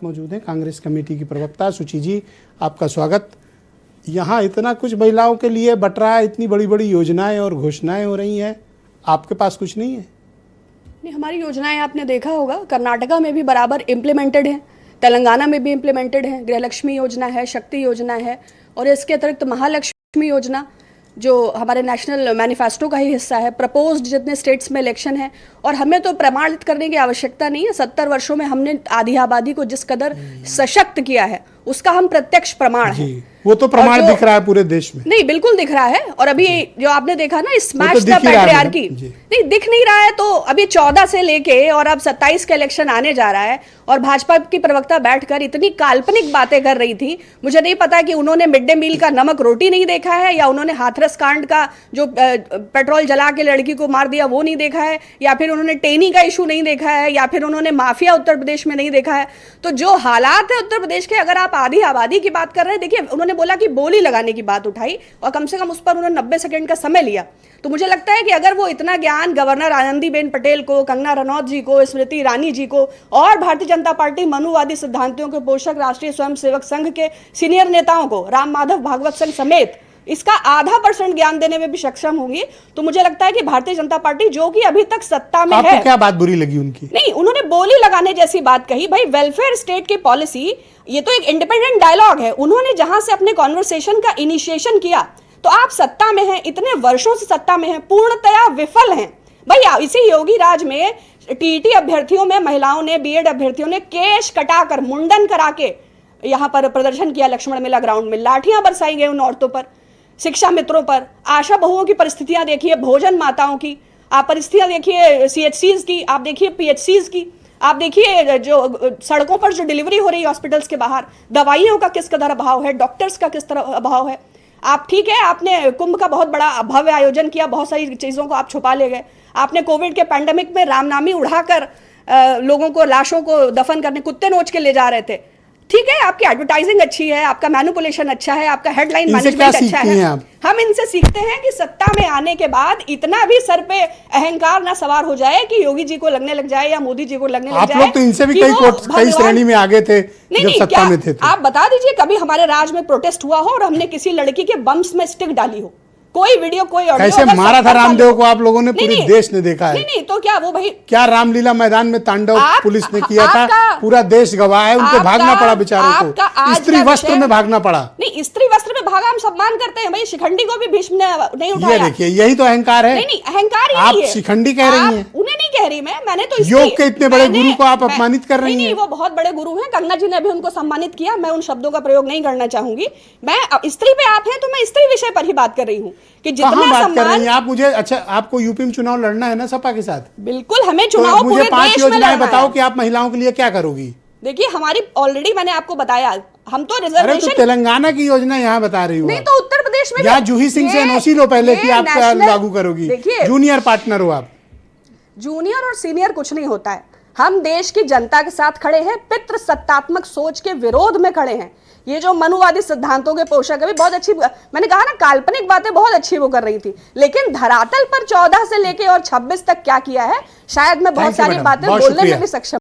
मौजूद हैं कांग्रेस कमेटी की प्रवक्ता सुची जी, आपका स्वागत। यहाँ इतना कुछ महिलाओं के लिए बट रहा है, इतनी बड़ी बड़ी योजनाएं और घोषणाएं हो रही हैं, आपके पास कुछ नहीं है? नहीं, हमारी योजनाएं आपने देखा होगा कर्नाटका में भी बराबर इम्प्लीमेंटेड है, तेलंगाना में भी इम्प्लीमेंटेड है। गृहलक्ष्मी योजना है, शक्ति योजना है, और इसके अतिरिक्त महालक्ष्मी योजना जो हमारे नेशनल मैनिफेस्टो का ही हिस्सा है। प्रपोज्ड जितने स्टेट्स में इलेक्शन है, और हमें तो प्रमाणित करने की आवश्यकता नहीं है। 70 वर्षों में हमने आधी आबादी को जिस कदर सशक्त किया है उसका हम प्रत्यक्ष प्रमाण है। वो तो प्रमाण दिख रहा है पूरे देश में। नहीं, बिल्कुल दिख रहा है। और अभी जो आपने देखा ना, स्मैश द पैट्रियार्की, नहीं दिख नहीं रहा है तो अभी 14 से लेके और अब 27 का इलेक्शन आने जा रहा है, और भाजपा की प्रवक्ता बैठकर इतनी काल्पनिक बातें कर रही थी। मुझे नहीं पता कि उन्होंने मिड डे मील का नमक रोटी नहीं देखा है, या उन्होंने हाथरस कांड का जो पेट्रोल जला के लड़की को मार दिया वो नहीं देखा है, या फिर उन्होंने टेनी का इशू नहीं देखा है, या फिर उन्होंने माफिया उत्तर प्रदेश में नहीं देखा है। तो जो हालात है उत्तर प्रदेश के, अगर आप आधी आबादी की बात कर रहे हैं, देखिए उन्होंने बोला कि बोली लगाने की बात उठाई, और कम से कम उस पर उन्होंने 90 सेकंड का समय लिया। तो मुझे लगता है कि अगर वो इतना ज्ञान गवर्नर आनंदीबेन पटेल को, कंगना रनौत जी को, स्मृति ईरानी जी को, और भारतीय जनता पार्टी मनुवादी सिद्धांतों के पोषक राष्ट्रीय स्वयंसेवक संघ के सीनियर नेताओं को, राम माधव भागवत संघ समेत, इसका आधा % ज्ञान देने में भी सक्षम होंगी, तो मुझे लगता है कि भारतीय जनता पार्टी, जो कि अभी तक सत्ता में है। क्या बात बुरी लगी उनकी? नहीं, उन्होंने बोली लगाने जैसी बात कही। भाई, वेलफेयर स्टेट की पॉलिसी, ये तो एक इंडिपेंडेंट डायलॉग है। उन्होंने जहां से अपने कॉन्वर्सेशन का इनिशिएशन किया, तो आप सत्ता में हैं, इतने वर्षों से सत्ता में हैं, पूर्णतया विफल हैं। भाई, इसी योगी राज में टीईटी अभ्यर्थियों में महिलाओं ने, बीएड अभ्यर्थियों ने केश कटाकर, मुंडन करा के यहां पर प्रदर्शन किया। लक्ष्मण मेला ग्राउंड में लाठियां बरसाई गई उन औरतों पर, शिक्षा मित्रों पर। आशा बहुओं की परिस्थितियां देखिए, भोजन माताओं की आप परिस्थितियां देखिए, सीएचसीज की आप देखिए, पीएचसीज की आप देखिए, जो सड़कों पर जो डिलीवरी हो रही है हॉस्पिटल्स के बाहर, दवाइयों का किस कदर अभाव है, डॉक्टर्स का किस तरह अभाव है। आप ठीक है, आपने कुंभ का बहुत बड़ा भव्य आयोजन किया, बहुत सारी चीजों को आप छुपा ले गए। आपने कोविड के पैंडेमिक में रामनामी उड़ाकर लोगों को, लाशों को दफन करने कुत्ते नोच के ले जा रहे थे। ठीक है, आपकी एडवर्टाइजिंग अच्छी है, आपका मैनिपुलेशन अच्छा है, आपका हेडलाइन मैनेजमेंट अच्छा है। हम इनसे सीखते हैं कि सत्ता में आने के बाद इतना भी सर पे अहंकार ना सवार हो जाए कि योगी जी को लगने लग जाए या मोदी जी को लगने लग जाए। आप लोग तो इनसे भी कई श्रेणी में आगे थे जब सत्ता में थे। आप बता दीजिए, कभी हमारे राज में प्रोटेस्ट हुआ हो और हमने किसी लड़की के बम्स में स्टिक डाली हो? कोई वीडियो, कोई ऑडियो? कैसे मारा था रामदेव को आप लोगों ने, पूरे देश ने देखा है। नहीं, तो क्या वो भाई, क्या रामलीला मैदान में तांडव पुलिस ने किया था, पूरा देश गवाह है। उनको भागना पड़ा बेचारों को, स्त्री वस्त्र में भागना पड़ा। नहीं, स्त्री वस्त्र में भागा हम सम्मान करते हैं भाई। शिखंडी को भी भीष्म ने नहीं उठाया। ये देखिए, यही तो अहंकार है। नहीं, अहंकार आप शिखंडी कह रही हैं, उन्हें नहीं कह रही मैंने तो योग के इतने बड़े गुरु को आप अपमानित कर रही हैं। नहीं, वो बहुत बड़े गुरु हैं, कंगना जी ने भी उनको सम्मानित किया। मैं उन शब्दों का प्रयोग नहीं करना चाहूंगी। मैं स्त्री पे आप हैं तो मैं स्त्री विषय पर ही बात कर रही हूँ कि जितना कर रही हैं आप मुझे। अच्छा, आपको यूपी में चुनाव लड़ना है ना सपा के साथ? बिल्कुल, हमें चुनाव तो मुझे 5 योजनाएं बताओ कि आप महिलाओं के लिए क्या करोगी। देखिए, हमारी ऑलरेडी मैंने आपको बताया, हम तो रिजर्वेशन। तो तेलंगाना की योजना यहाँ बता रही हूँ। नहीं, तो उत्तर प्रदेश में या जूही सिंह से एनओसी लो पहले कि आप लागू करोगी। जूनियर पार्टनर हो आप। जूनियर और सीनियर कुछ नहीं होता है। हम देश की जनता के साथ खड़े हैं, पितृ सत्तात्मक सोच के विरोध में खड़े हैं। ये जो मनुवादी सिद्धांतों के पोषक है, बहुत अच्छी, मैंने कहा ना, काल्पनिक बातें बहुत अच्छी वो कर रही थी, लेकिन धरातल पर 14 से लेके और 26 तक क्या किया है, शायद मैं बहुत सारी बातें बोलने में भी सक्षम